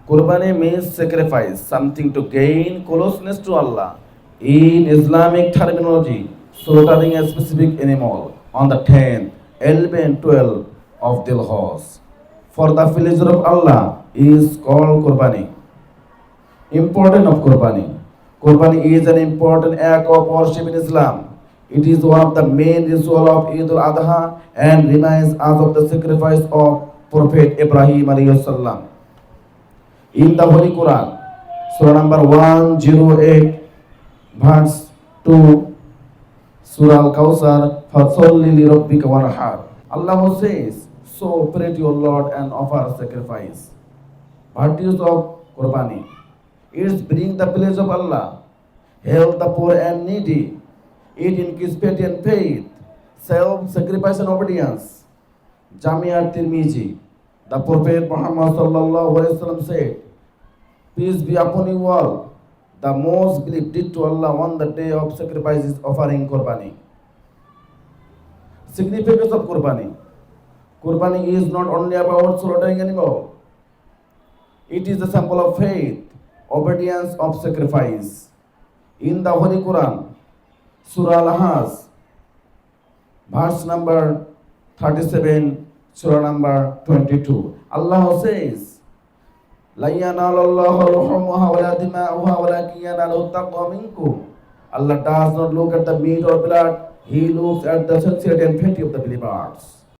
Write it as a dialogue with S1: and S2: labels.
S1: Qurbani means sacrifice, something to gain closeness to Allah. In Islamic terminology, slaughtering a specific animal on the 10th, 11th, and 12th of Dhul Hijjah for the pleasure of Allah is called Qurbani. Importance of Qurbani. Qurbani is an important act of worship in Islam. It is one of the main rituals of Eid al-Adha and reminds us of the sacrifice of Prophet Ibrahim alayhi salam. In the Holy Quran, Surah number 108, verse 2, Surah Al-Kawthar, فَصَلِّ لِرَبِّكَ وَانْحَرْ. Allah says, so pray to your Lord and offer sacrifice. Virtues of Qurbani. It's bring the pleasure of Allah, help the poor and needy, it increase piety and faith, self-sacrifice and obedience. Jamia Tirmizi, the Prophet Muhammad sallallahu alaihi wasallam said, peace be upon you all. The most believed deed to Allah on the day of sacrifice is offering Qurbani. Significance of Qurbani. Qurbani is not only about slaughtering animal. It is a symbol of faith, obedience of sacrifice. In the Holy Quran, Surah Al-Hajj, verse number 37, Surah number 22. Allah says, لَن يَنَالَ اللَّهَ لُحُومُهَا وَلَا دِمَاؤُهَا وَلَكِنْ يَنَالُهُ التَّقْوَى مِنكُمْ. Allah does not look at the meat or blood, He looks at the sincerity and piety of the believers.